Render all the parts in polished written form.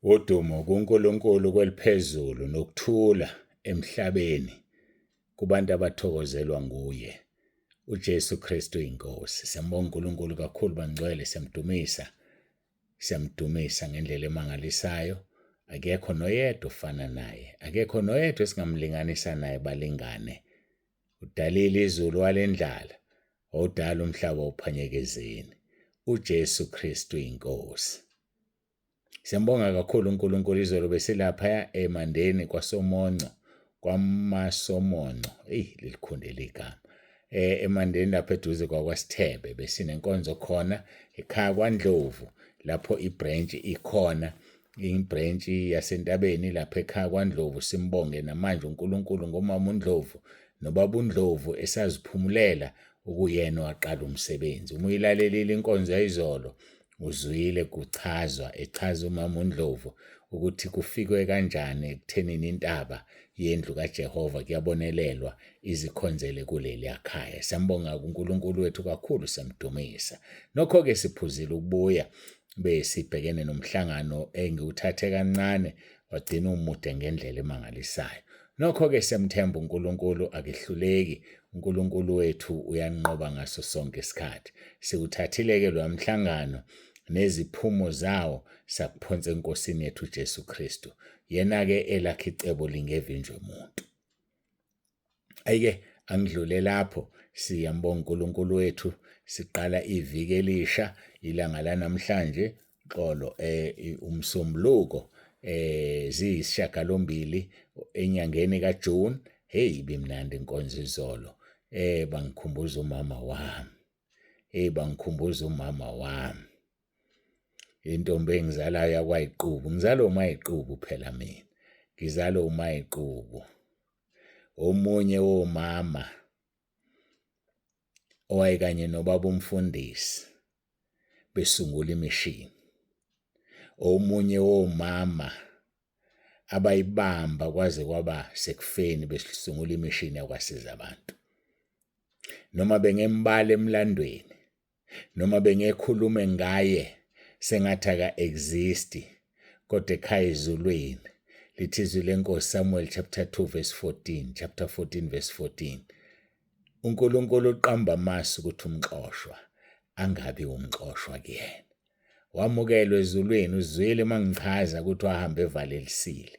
Udumo kuNkulunkulu kweliphezulu nokuthula emhlabeni kubantu abathokozelwa nguye. uJesu Kristu inkosi. Siyambonga uNkulunkulu kakhulu bangcwele, siyamdumisa ngendlela emangalisayo. Akekho noyedwa ofana naye, akekho noyedwa esingamlinganisa naye balingane. Udalile izulu walendlala, wawudala umhlaba uphanyekezeni. uJesu Kristu inkosi. Siyambonga kakhulu uNkulunkulu. Izolo besilaphaya eMandeni KwaMasomonco. Lilikhundela igama. eMandeni lapha eduze kwaKwaSithebe besinenkonzo khona ekhaya kwaNdlovu, lapho ibranch ikhona, ibranch yasentabeni lapha ekhaya kwaNdlovu. Simbonge namanje uNkulunkulu ngomama uNdlovu nobaba uNdlovu esaziphumulela ukuyena waqala umsebenzi. Uma uyilalelile inkonzo yayizolo, uzwile echaza umama uNdlovu ukuthi kufikwe kanjani ekuthenini intaba yendlu kaJehova kuyabonelelwa izikhonzele kuleli ekhaya. Siyambonga uNkulunkulu wethu kakhulu, siyamdumisa. Nokho-ke siphuzile ukubuya besibhekene nomhlangano engiwuthathe kancane wagcina umude ngendlela emangalisayo. Nokho-ke siyamthemba uNkulunkulu, akihluleki. uNkulunkulu wethu uyanqoba ngaso sonke isikhathi. Siwuthathile-ke lo mhlangano neziphumo zawo sakuphonsa enkosini yethu uJesu Kristu. Yena-ke elakhe icebo lingevinjwe umuntu. Ayike angidlule lapho. Siyambonga uNkulunkulu wethu. Siqala iviki elisha ilanga lanamhlanje xolo umsombuluko ziyisishiyagalombili enyangeni kaJune. Ibimnandi inkonzo izolo. Bangikhumbuza umama wami. Bangikhumbuza umama wami. Intombi engizalayo yakwaYiqubu. Ngizalwa umaYiqubu phela mina. Ngizalwa umaYiqubu. Omunye womama owayekanye nobaba umfundisi besungula imishini. Omunye womama abayibamba kwaze kwaba sekufeni besisungula imishini yakwasiza abantu. Noma bengembala emlandweni, noma bengekhulume ngaye sengathi aka-exist, kodwa ekhaya ezulwini lithi izwi leNkosi, Samuel chapter 14 verse 14. uNkulunkulu uqamba amasi ukuthi umxoshwa angabi umxoshwa kuyena. Wamukelwa ezulwini, uzwile mangichaza ukuthi wahamba evale elisile.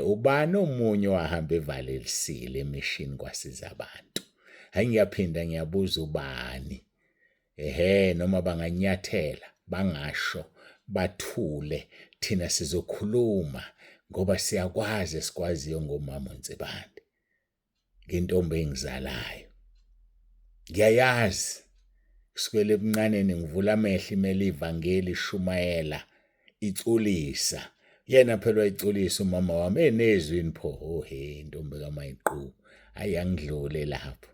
Ubani omunye wahamba evale elisile emishini kwasiza abantu? Hayi, ngiyaphinda ngiyabuza, ubani? Noma banganyathela, bangasho, bathule, thina sizokhuluma ngoba siyakwazi esikwaziyo ngomama uNtsibande, ngentombi engizalayo. Ngiyayazi kusukela ebuncaneni ngivula amehlo imele ivangeli ishumayela itsulisa. Yena phela wayiculisa umama wami enezwini pho. Intombi kaMaYiqubu. Hayi, angidlule lapho.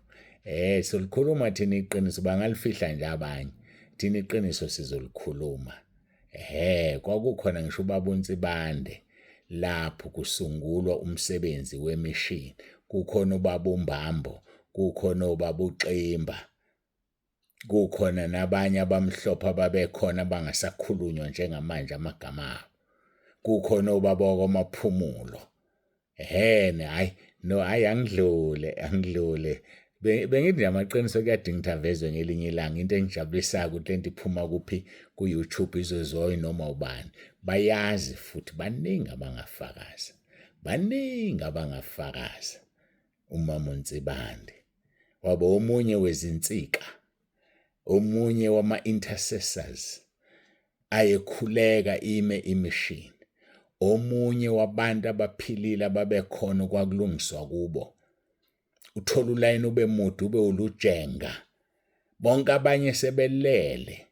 Solikhuluma thina iqiniso, bangalifihla nje abanye. Thina iqiniso sizolikhuluma. Kwakukhona ngisho ubaba uNtsibande lapho kusungulwa umsebenzi wemishini. Kukhona ubaba uMbambo, kukhona ubaba uXimba, kukhona nabanye abamhlophe ababekhona bangasakhulunywa njengamanje amagama abo. Kukhona ubaba wakwaMaphumulo. Hayi, angidlule. Bengithi nje amaqiniso kuyadinga ukuthi avezwe ngelinye ilanga. Into engijabulisayo ukuthi lento iphuma kuphi, ku-YouTube izozwayo noma ubani. Bayazi futhi baningi abangafakaza. Umama uNtsibande waba omunye wezinsika, omunye wama-intercessors ayekhuleka ime imishini, omunye wabantu abaphilile ababekhona okwakulungiswa kubo. Uthola ulayini ube mude, ube ulujenga, bonke abanye sebelele,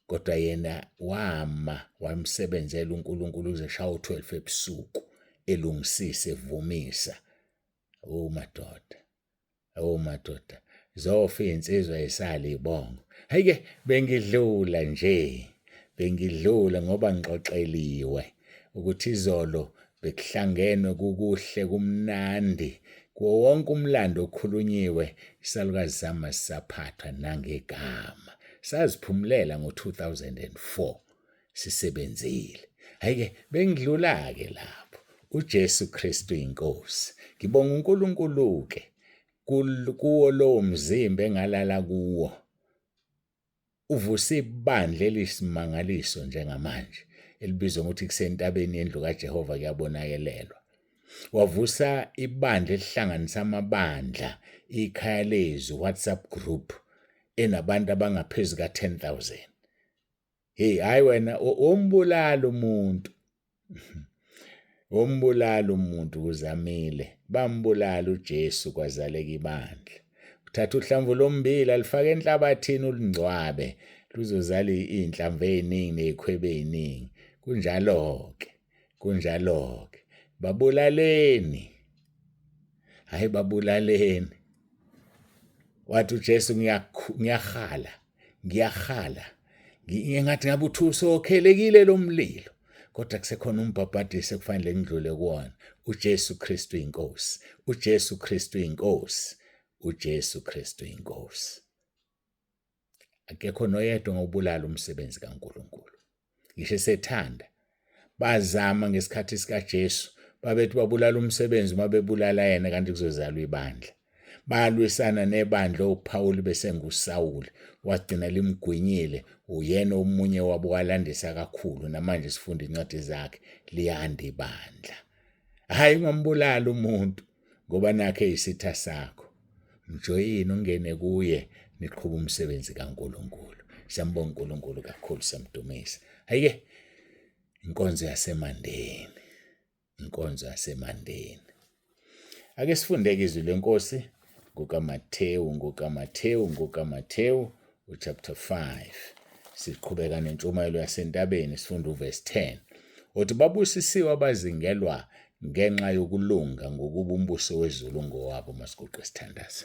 kodwa yena wamsebenzela uNkulunkulu uze eshaya u-12 ebusuku elungisisa, evumisa. Madoda, zofa iy'nsizwa yisala ibongo. Hayi-ke bengidlula ngoba ngixoxeliwe ukuthi izolo bekuhlangenwe kukuhle, kumnandi. Kuwo wonke umlando okhulunyiwe, isalukazi sami asisaphathwa nangegama. Saziphumulela ngo-2004 sisebenzile. Hayike bengidlula-ke lapho. uJesu Kristu inkosi. Ngibonga uNkulunkulu-ke kuwo lowo mzimba engalala kuwo. Uvuse ibandla elisimangaliso njengamanje elibizwa ngokuthi kusentabeni yendlu kaJehova kuyabonakelelwa. Wavusa ibandla elihlanganisa amabandla, ikhaya lezwi, WhatsApp group enabantu abangaphezu ka-10,000. Hey, hayi wena ombulala umuntu. Ombulala umuntu kuzamile. Bambulala uJesu kwazaleka ibandla. Uthatha uhlamvu lombila lifake enhlabathini ulingcwabe luzozala inhlamvu eziningi nezikhwebe eziningi. Kunjalo-ke. Babulaleni. Hayi babulaleni. Wathi uJesu ngiyahala. Ngathi ngabe uthi usokhelekile lo mlilo. Kodwa kusekhona umbhabhadisi ekufanele ngidlule kuwona. uJesu Kristu inkosi. uJesu Kristu inkosi. uJesu Kristu inkosi. Akekho noyedwa ngobulala umsebenzi kaNkulunkulu. Ngisho sethanda bazama ngesikhathi sikaJesu babethi babulala umsebenzi uma bebulala yena kanti kuzozalwa ibandla. Balwisana nebandla uPaul besenguSawuli wagcina limgwinyile. Uyena omunye wabo walandisa kakhulu namanje sifunda incwadi zakhe liyanda ibandla. Hayi ungambulala umuntu ngoba nakhe isitha sakho. Mjoyini ungene kuye niqhubha umsebenzi kaNkulunkulu. Siyambonga uNkulunkulu kakhulu siyamdumisa. Hayike inkonzo yasemandeni. Ake sifunde izwi lenkosi ngokaMathewu chapter 5. Siqhubeka nentshumayelo yasentabeni sifunda uverse 10. Uthi babusisiwe abazingelwa ngenxa yokulunga ngokuba umbuso wezulu ngowabo. Masiguqe isithandazo.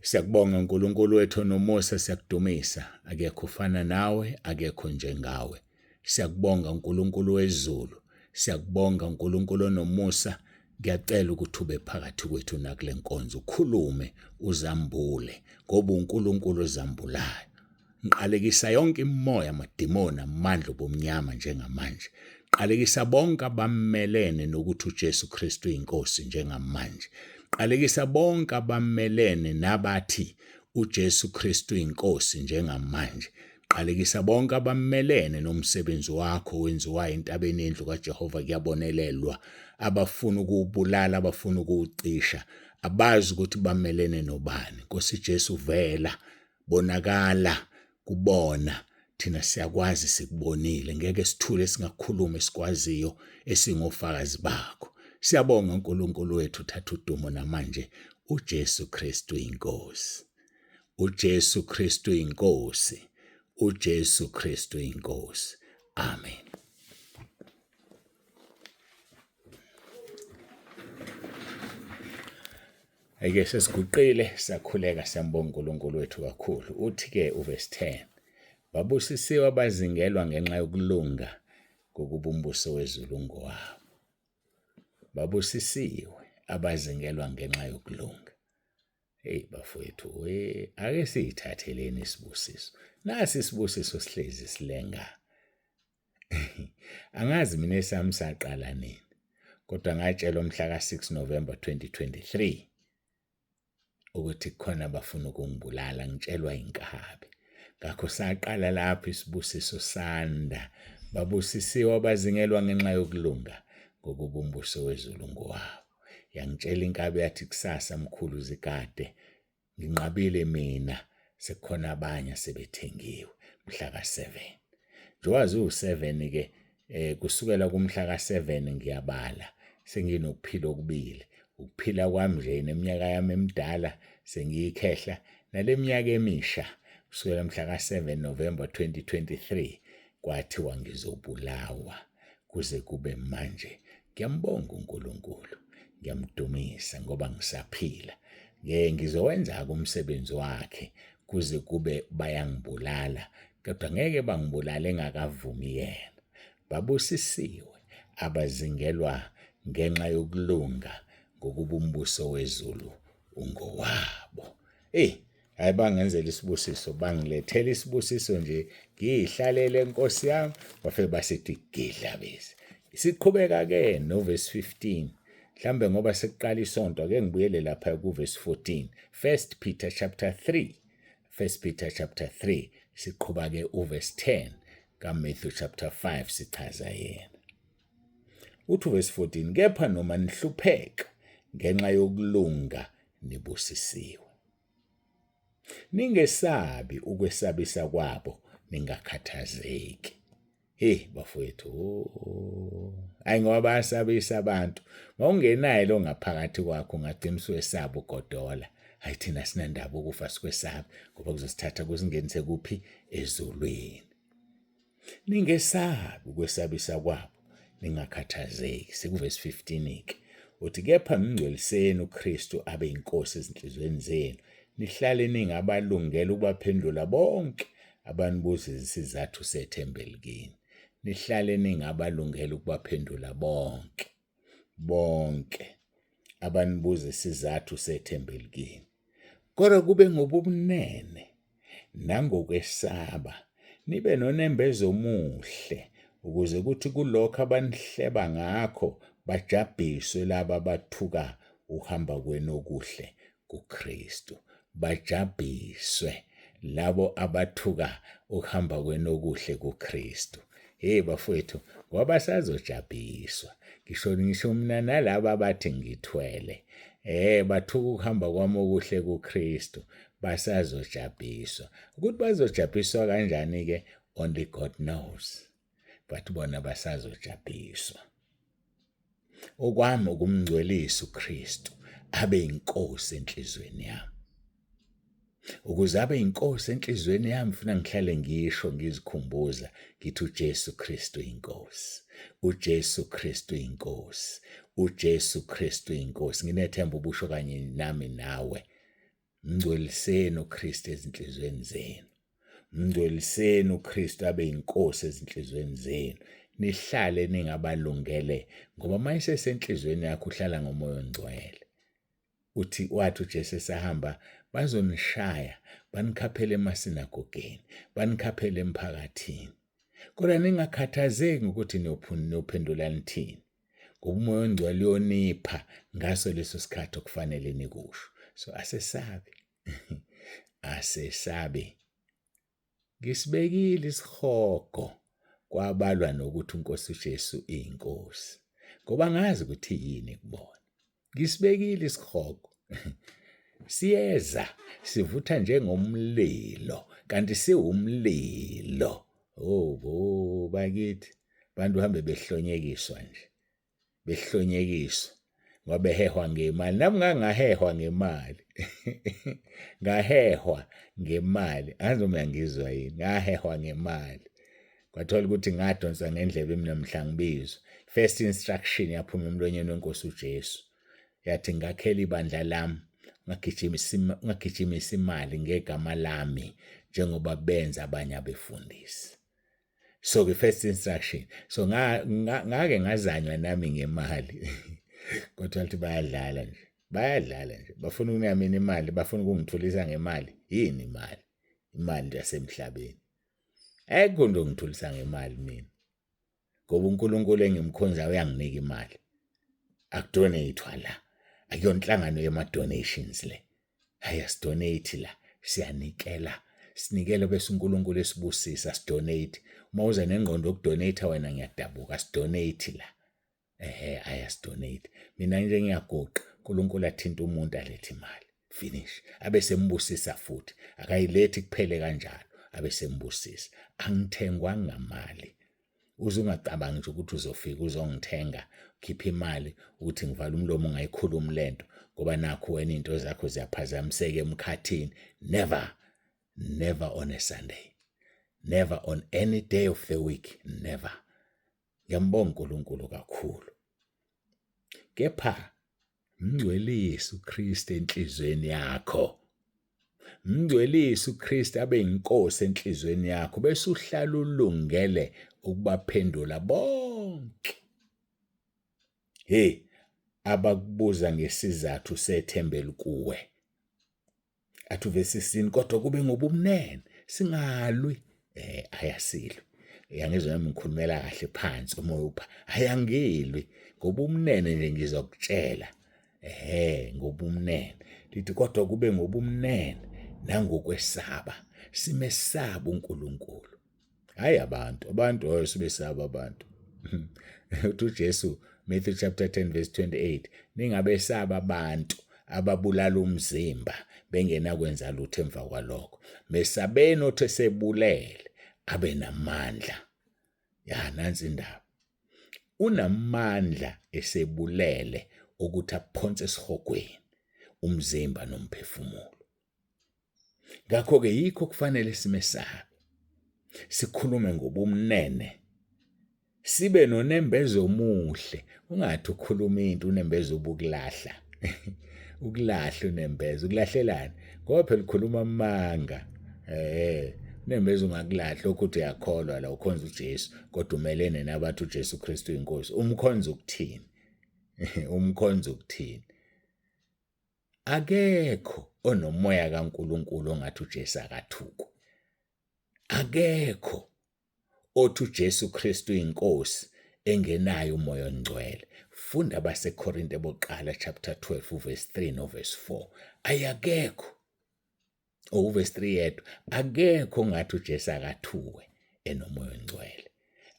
Siyakubonga uNkulunkulu wethu nomusa, siyakudumisa. Akekho ufana nawe, akekho njengawe. Siyakubonga uNkulunkulu wezulu. Siyakubonga uNkulunkulu nomusa. Ngiyacela ukuthi ube phakathi kwethu nakule nkonzo. Ukhulume, uzambule ngoba uNkulunkulu ozambulayo. Ngiqalekisa yonke imimoya, amadimoni, amandla obumnyama njengamanje. Qalekisa bonke abamelene nokuthi uJesu Kristu inkosi njengamanje. Qalekisa bonke abamelene nabathi uJesu Kristu inkosi njengamanje. Qalekisa bonke abamelene nomsebenzi wakho wenziwayo entabeni yendlu kaJehova kuyabonelelwa. Abafuna ukubulala, abafuna ukucisha, abazi ukuthi bamelene nobani. Nkosi Jesu vela, bonakala kubona. Thina siyakwazi sikubonile. Ngeke sithule singakhuluma esikwaziyo esingofakazi bakho. Siyabonga uNkulunkulu wethu, uthatha udumo namanje. uJesu Kristu inkosi. uJesu Kristu inkosi. uJesu Kristu inkosi. Amen. Ake sesiguqile sakhuleka siyambonga uNkulunkulu wethu kakhulu. Uthi-ke uverse 10. Babusisiwe abazingelwa ngenxa yokulunga ngokuba umbuso wezulu ngowabo. Babusisiwe abazingelwa ngenxa yokulunga. Hey bafowethu, ake siyithatheleni isibusiso. Nasi isibusiso sihlezi silenga. Angazi mina esami saqala nini, kodwa ngatshelwa mhla ka-6 November 2023 ukuthi khona bafuna ukungibulala, ngitshelwa inkabi. Ngakho saqala lapho isibusiso sanda. Babusisiwe abazingelwa ngenxa yokulunga ngokuba umbuso wezulu ngowabo. Yangitshela inkabi yathi kusasa mkhulu zikade nginqabile mina, sekukhona abanye sebethengiwe mhla ka-7. Njengoba u-7 ke kusukela kumhla ka-7 ngiyabala senginokuphila okubili. Ukuphila kwami nje neminyaka yami emidala sengiyikhehla nale minyaka emisha kusukela mhla ka-7 November 2023 kwathiwa ngizobulawa kuze kube manje. Ngiyambonga uNkulunkulu, ngiyamdumisa ngoba ngisaphila. Ngizowenza umsebenzi wakhe kuze kube bayangibulala, kodwa ngeke bangibulale engakavumi yena. Babusisiwe abazingelwa ngenxa yokulunga ngokuba umbuso wezulu ungowabo. hayi bangenzela isibusiso, bangilethela isibusiso nje, ngiyihlalele Nkosi yami, bafike basithi gidlabeze. Siqhubeka-ke noverse 15. Mhlambe ngoba sekuqala isonto, ake ngibuyele lapha kuverse 14. 1 Peter chapter 3. 1 Peter chapter 3 siqhuba-ke uverse 10 kaMatthew chapter 5 sichaza yena. Uthi verse 14, kepha noma nihlupheka ngenxa yokulunga nibusisiwe. Ningesabi ukwesabisa kwabo, ningakhathazeki. Bafowethu, hayi ngoba bayasabisa abantu. Mawungenayo lo ngaphakathi kwakho ungagcina uswesaba ugodola. Hayi thina sinandaba ukufa sikwesabi ngoba kuzosithatha kusingenise kuphi? Ezulwini. Ningesabi ukwesabisa kwabo, ningakhathazeki. Sekuverse 15-ke. Uthi kepha mngcweliseni uKristu abe inkosi ezinhlizweni zenu. Nihlale ningabalungela ukubaphendula bonke abanibuza isizathu sethembele kini. Nihlale ningabalungela ukubaphendula bonke abanibuza isizathu sethembele kini. Kodwa kube ngobumnene nangokwesaba, nibe nonembezo omuhle, ukuze kuthi kulokho abanihleba ngakho bajabhiswe laba abathuka uhamba kwenu okuhle kuKristu. Bajabhiswe labo abathuka ukuhamba kwenu okuhle kuKristu. Bafowethu, ngoba basazojabhiswa. Ngisho mina nalabo abathi ngithwele, bathuka ukuhamba kwami okuhle kuKristu, basazojabhiswa. Ukuthi bazojabhiswa kanjani-ke, only God knows. But bona basazojabhiswa. Okwami ukumngcwelisa uKristu abe inkosi enhlizweni yami. Ukuze abe inkosi enhlizweni yami, funa ngihlale ngisho ngizikhumbuza ngithi uJesu Kristu inkosi. uJesu Kristu inkosi. uJesu Kristu inkosi. Nginethemba ubusho kanye nami nawe. Mngcweliseni uKristu ezinhlizweni zenu. Mngcweliseni uKristu abe inkosi ezinhlizweni zenu. Nihlale ningabalungele ngoba mayise senhlizweni yakho uhlala ngomoya ongcwele. Wathi uJesu esahamba, bazonishaya, banikhaphele emasinagogeni, banikhaphele emphakathini. Kodwa ningakhathazeki ngokuthi niyophendula nithini. Ngoba umoya ongcwele uyonipha ngaso leso sikhathi okufanele nikusho. So asesabe. Asesabe. Ngisibekile isihogo kwabalwa nokuthi uNkosi uJesu iyinkosi. Ngoba ngazi ukuthi yini kubona. Ngisibekile isihogo. Siyeza, sivutha njengomlilo, kanti siwumlilo. Bakithi, bantu hambe behlonyekiswa nje. Behlonyekiswa. Ngoba behehwa ngemali. Nami ngangahehwa ngemali. Ngahehwa ngemali. Angazi noma uyangizwa yini. Ngahehwa ngemali. Kwathola ukuthi ngadonsa ngendlebe mina mhla ngibizwa. First instruction yaphuma emlonyeni weNkosi uJesu. Yathi ngakhela ibandla lami, ngagijimisa imali ngegama lami njengoba benza abanye abefundisi. So the first instruction. So ngake ngazanywa nami ngemali. Kodwa lithi bayadlala nje. Bayadlala nje. Bafuna ukungamina imali, bafuna ukungithulisa ngemali. Yini imali? Imali yasemhlabeni. Ekho into ngithulisa ngemali mina. Ngoba uNkulunkulu engimkhonza uyanginika imali. Akudonate la. Akuyonhlangano yema-donations le. Ayasidonate la. Siyanikela. Sinikele bese uNkulunkulu esibusisa, sidonate. Uma uza nengqondo yokudonate wena ngiyadabuka, sidonate la. Ayasidonate. Mina nje ngiyagoqa, uNkulunkulu athinta umuntu alethe imali. Finish. Abe sembusisa futhi. Akayilethi kuphele kanjalo. Abe sembusisa. Angithengwa ngamali. Uzungacabangi nje ukuthi uzofika uzongithenga, khipha imali ukuthi ngivala umlomo ungayikhulumi lento ngoba nakho wena into zakho ziyaphazamiseka emkhathini. Never on a Sunday. Never on any day of the week. Never. Ngiyambonga uNkulunkulu kakhulu. Kepha mngcwelise uKristu enhlizweni yakho. Mngcwelise uKristu abe inkosi enhlizweni yakho bese uhlala ulungele ukubaphendula bonke. Abakubuza ngesizathu sethembele kuwe. Athi verse 16 kodwa kube ngobumnene singalwi ayasilwe. Yangizwa nami ngikhulumela kahle phansi umoya upha ayangilwi ngobumnene nje ngizokutshela ngobumnene lithi kodwa kube ngobumnene nangokwesaba simesaba uNkulunkulu. Hayi abantu sibesaba abantu. Uthi uJesu Matthew chapter 10 verse 28 ningabesaba abantu ababulala umzimba bengenakwenza lutho emva kwalokho. Mesabeni othi esebulele abe namandla. Nansi indaba. Unamandla esebulele ukuthi aphonse esihogweni umzimba nomphefumulo. Ngakho-ke yikho kufanele simesabe. Sikhulume ngobumnene. Sibe nonembezo omuhle. Ungathi ukhuluma into unembezo ubukulahla. Ukulahla unembezo. Ukulahlelani? Ngoba phela ukhuluma amanga. Unembezo ungakulahla ukuthi uyakholwa la ukhonza uJesu kodwa umelene nabathi uJesu Kristu inkosi. Umkhonza ukuthini? Umkhonza ukuthini? Akekho onomoya kaNkuluNkulu ongathi uJesu akathuko. Akekho othi uJesu Kristu inkosi engenayo umoya ongcwele. Funda abaseKorinte bokuqala chapter 12 verse 3 no verse 4. Ayakekho. Verse 3 yedwa. Akekho ongathi uJesu akathuwe enomoya ongcwele.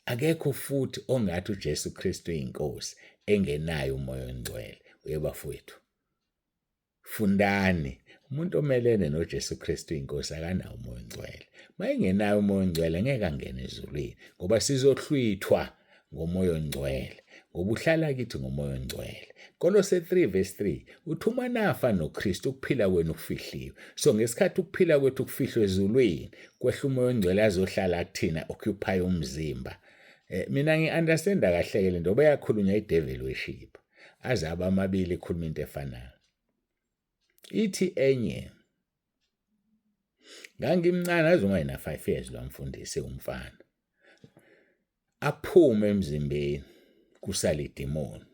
Akekho futhi ongathi uJesu Kristu inkosi engenayo umoya ongcwele. Uyebafowethu. Fundani. Umuntu omelene noJesu Kristu inkosi akanawo umoya ongcwele. Mayengenayo umoya ongcwele ngeke angene ezulwini ngoba sizohlwithwa ngomoya ongcwele. Ngoba uhlala kithi ngomoya ongcwele. Kolose 3 verse 3 uthi uma nafa noKristu ukuphila kwenu kufihliwe. So ngesikhathi ukuphila kwethu kufihlwe ezulwini kwehla umoya ongcwele azohlala kuthina occupy umzimba. Mina ngiunderstanda kahle le nto bayakhulunywa idevil worship. Azaba amabili ekhuluma into efanayo. Ithi enye ngangimncane azungayina 5 years lo mfundisi umfana. Aphume emzimbeni kusala idemoni.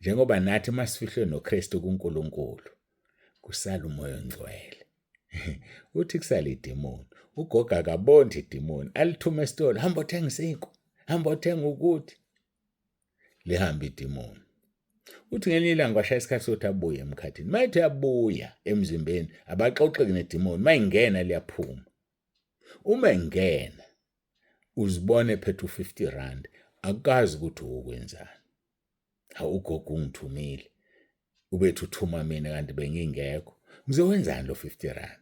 Njengoba nathi masifihlwe noKristu kuNkulunkulu kusala umoya ongcwele. Uthi kusala idemoni. Ugogo akabonda idemoni. Alithuma esitolo, hamba othenga isinkwa, hamba othenga ukuthi. Lihamba idemoni. Uthi ngelinye ilanga kwashaya isikhathi sokuthi abuye emkhathini. Mayithi abuya emzimbeni abaxoxeki nedemoni. Mayingena liyaphuma. Uma ingena uzibone phethe u50 akazi ukuthi ukwenzani. Ugogo ungithumile. Ubethu uthuma mina kanti bengingekho. Ngizowenzani lo R50?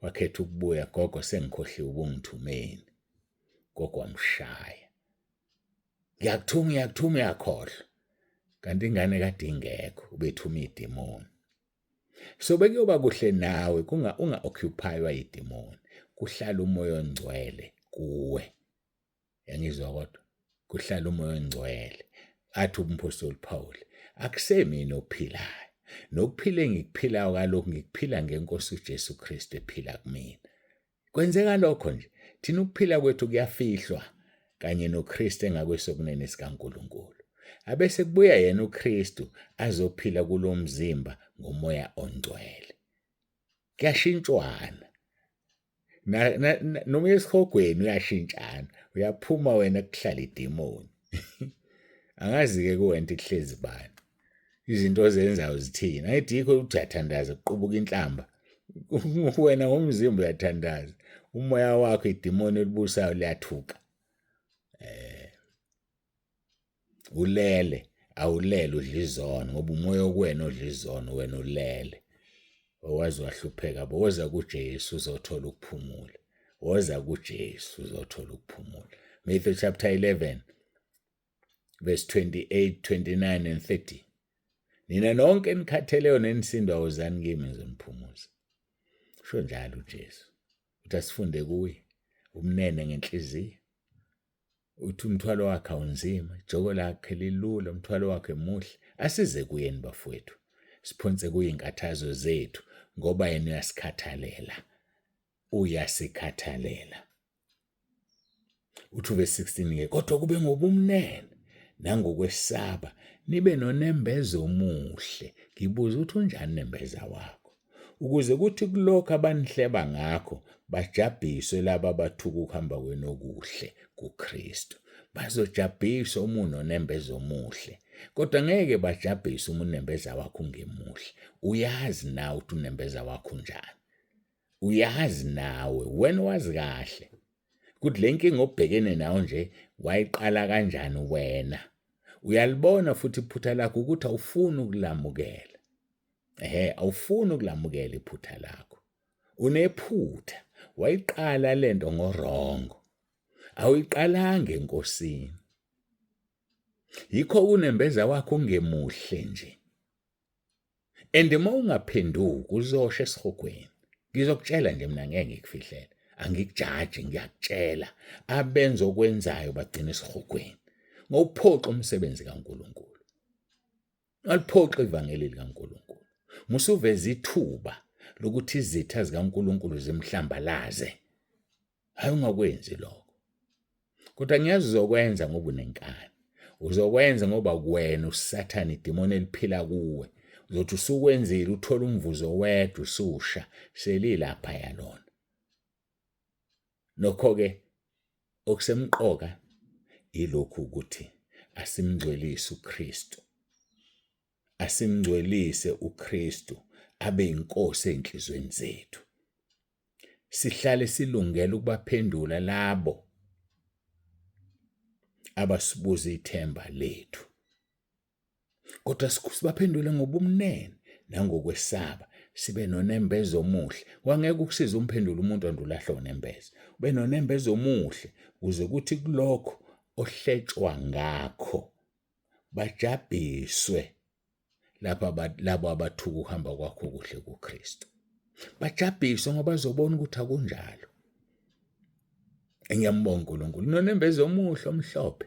Wakhetha ukubuya gogo sengikhohliwe ubungithumeni. Gogo wamshaya. Ngiyakuthuma uyakhohlwa. Kanti ingane kade ingekho ubethuma idemoni. So bekuyoba kuhle nawe unga occupywa idemoni. Kuhlala umoya ongcwele kuwe. Yangizwa kodwa kuhlala umoya ongcwele. Athi umpostoli Paul akusemini ophilayo. Nokuphila engikuphilayo kalokhu ngikuphila ngeNkosi uJesu Kristu ephila kumina. Kwenzeka lokho nje thina ukuphila kwethu kuyafihlwa kanye noKristu engakwesokunene sikaNkulunkulu. Abese kubuya yena uKristu azophila kulomzimba ngomoya ongcwele. Kuyashintshwana. Noma esihogweni uyashintshana. Uyaphuma wena kuhlala idemoni. Angazi-ke kuwena ihlezi bani. Izinto ozenzayo zithina. Ayidikho ukuthi uyathandaza kuqubuka inhlamba. Wena ngomzimba uyathandaza. Umoya wakho idemoni elibusayo liyathuka. Ulele, awulele udla izono ngoba umoya okuwena odla izono wena ulele. Owazi wahlupheka boza kuJesu uzothola ukuphumula. Woza kuJesu uzothola ukuphumula. Matthew chapter 11 verse 28, 29 and 30. Nina nonke nikhatheleyo nenisindwa wozani kimi ngizoniphumuza. Sho njalo uJesu. Uthi asifunde kuye umnene ngenhliziyo. Uthi umthwalo wakhe awunzima, ijoko lakhe lilula, umthwalo wakhe muhle. Asize kuyeni bafowethu. Siphonse kuye inkathazo zethu ngoba yena uyasikhathalela. Uyasikhathalela. Uthi verse 16 kodwa kube ngobumnene nangokwesaba nibe nonembezo omuhle. Ngibuza ukuthi unjani nembeza wakho? ukuze kuthi kulokho abanihleba ngakho bajabhiswe laba abathuka ukuhamba kwenu okuhle kuKristu. Bazojabhiswa uma unonembezo omuhle, kodwa ngeke bajabhise uma unembeza wakho ungemuhle. Uyazi nawe ukuthi unembeza wakho njani. Uyazi nawe, wena wazi kahle ukuthi le nkinga obhekene nayo nje wayiqala kanjani wena. Uyalibona futhi iphutha lakho ukuthi awufuni ukulamukela. Awufuni ukulamukela iphutha lakho. Unephutha, wayiqala lento ngorongo. Awuyiqalanga enkosini. Yikho unembeza wakho ungemuhle nje. And uma ungaphenduki uzosha esihogweni. Ngizokutshela nje mina ngeke ngikufihlele. Angikujaji, ngiyakutshela. Abenza okwenzayo bagcina esihogweni. Ngokuphoxa umsebenzi kaNkulunkulu. Aliphoxa ivangeli likaNkulunkulu. Musuveza ithuba lokuthi izitha zikaNkulunkulu zimhlambalaze. Hayi ungakwenzi lokho. Kodwa ngiyazi uzokwenza ngoba unenkani. Uzokwenza ngoba kuwena uSathane idemoni eliphila kuwe. Uzothi usukwenzile uthola umvuzo wedwa ususha selilapha yalona. Nokho-ke okusemqoka ilokhu ukuthi asimngcwelise uKristu. Asimngcwelise uKristu abe inkosi enhlizweni zethu. Sihlale silungele ukubaphendula labo abasibuza ithemba lethu. Kodwa sibaphendule ngobumnene nangokwesaba, sibe nonembezo omuhle. Wangeke ukusiza umphendula umuntu ondulahlwa unembeza. Ube nonembezo omuhle ukuze kuthi kulokho ohletshwa ngakho bajabhiswe labo abathuka uhamba kwakho kuhle kuKristu. Bajabhiswe ngoba bazobona ukuthi akunjalo. Ngiyambonga uNkulunkulu nonembezo omuhle omhlophe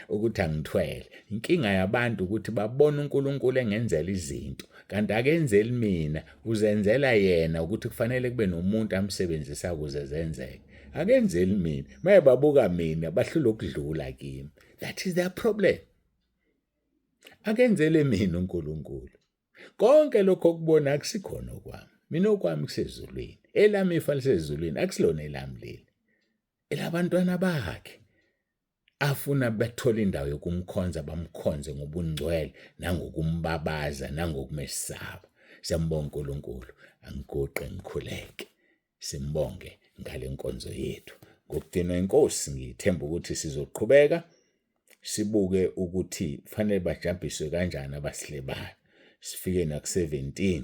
ukuthi angithwele. Inkinga yabantu ukuthi babona uNkulunkulu engenzela izinto kanti akenzeli mina, uzenzela yena ukuthi kufanele kube nomuntu amsebenzisa ukuze zenzeke. Akenzeli mina, maye babuka mina bahlula ukudlula kimi. That is their problem. Akenzele mina uNkulunkulu. Konke lokho okubona akusikhona okwami. Mina okwami kusezulwini. Elami ifa lisezulwini, akusilona elami leli. Elabantwana bakhe. Afuna bethola indawo yokumkhonza, bamkhonze ngobungcwele nangokumbabaza nangokumesaba. Siyambonga uNkulunkulu, angigoqe ngikhuleke. Simbonge ngale nkonzo yethu. Ngokugcina inkosi ngithemba ukuthi sizoqhubeka sibuke ukuthi fanele bajabhiswe kanjani abasilebayo. Sifike na ku-17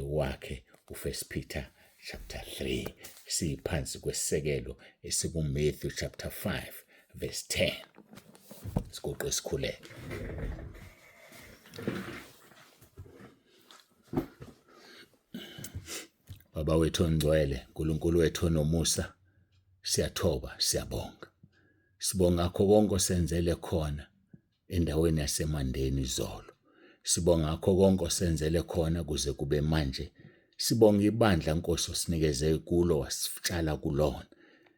wakhe uFirst Peter chapter 3 siphansi kwesisekelo esikuMatthew chapter 5 verse 10. Sigoqe sikhuleke. Baba wethu ongcwele, uNkulunkulu wethu onomusa, siyathoba, siyabonga. Sibonga akho konke osenzele khona endaweni yaseMandeni izolo. Sibonga akho konke osenzele khona kuze kube manje. Sibonga ibandla Nkosi osinikeze kulo wasitshala kulona.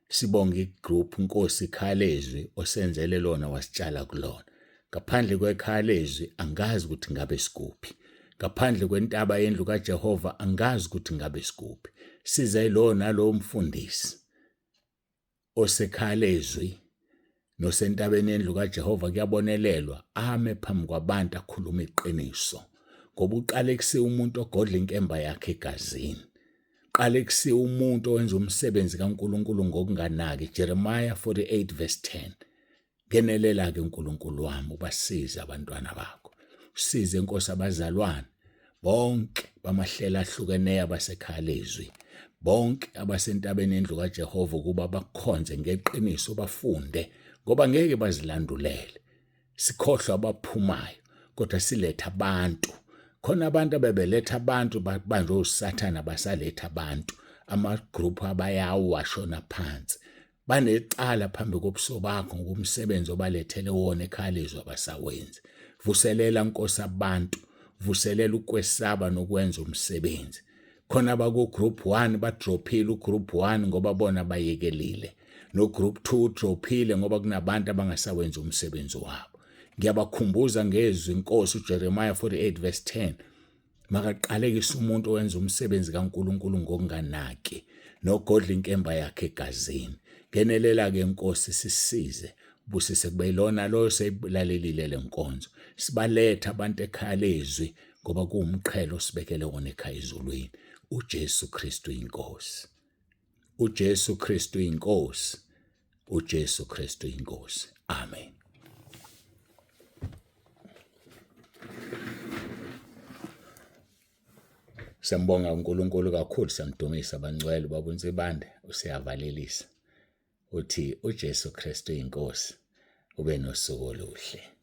Sibonga igroup Nkosi Ikhalezwi osenzele lona wasitshala kulona. Ngaphandle kweKhalezwi angazi ukuthi ngabe sikuphi. Ngaphandle kwentaba yendlu kaJehova angazi ukuthi ngabe sikuphi. Size lo nalo mfundisi oseKhalezwi nosentabeni yendlu kaJehova kuyabonelelwa ame phambi kwabantu akhuluma iqiniso. Ngoba uqale kusiya umuntu ogodla inkemba yakhe egazini. Qale kusiya umuntu owenza umsebenzi kaNkulunkulu ngokunganaki. Jeremiah 48 verse 10. Ngenelela ke uNkulunkulu wami ubasize abantwana bakho. Usize Nkosi abazalwane bonke bamahlela ahlukeneyo abaseKhalezwi. Bonke abasentabeni yendlu kaJehova ukuba bakhonze ngeqiniso bafunde ngoba ngeke bazilandulele. Sikhohlwa abaphumayo kodwa siletha abantu. Khona abantu abebeletha abantu banjwe uSathane basaletha abantu. Amagroup abayawo washona phansi. Banecala phambi kobuso bakho ngokumsebenzi obalethele wona eKhalezwi abasawenzi. Vuselela Nkosi abantu, vuselela ukwesaba nokwenza umsebenzi. Khona abaku group 1 badrophile ugroup 1 ngoba bona bayekelile. No group 2 drophile ngoba kunabantu abangasawenza umsebenzi wabo. Ngiyabakhumbuza ngezwi Nkosi uJeremiah 48 verse 10. makaqalekise umuntu owenza umsebenzi kaNkulunkulu ngokunganaki nogodla inkemba yakhe egazini. Ngenelela-ke Nkosi sisize, busise kube yilona loyo seyilalelile le nkonzo. Sibaletha abantu ekhaya lezwi ngoba kuwumqhele osibekele wona ekhaya ezulwini. uJesu Kristu inkosi. uJesu Kristu inkosi. uJesu Kristu inkosi. Amen. Siyambonga uNkulunkulu kakhulu, siyamdumisa abangcwele Baba uNsibande, usiyavalelisa uthi uJesu Kristu inkosi. Ube nosuku oluhle.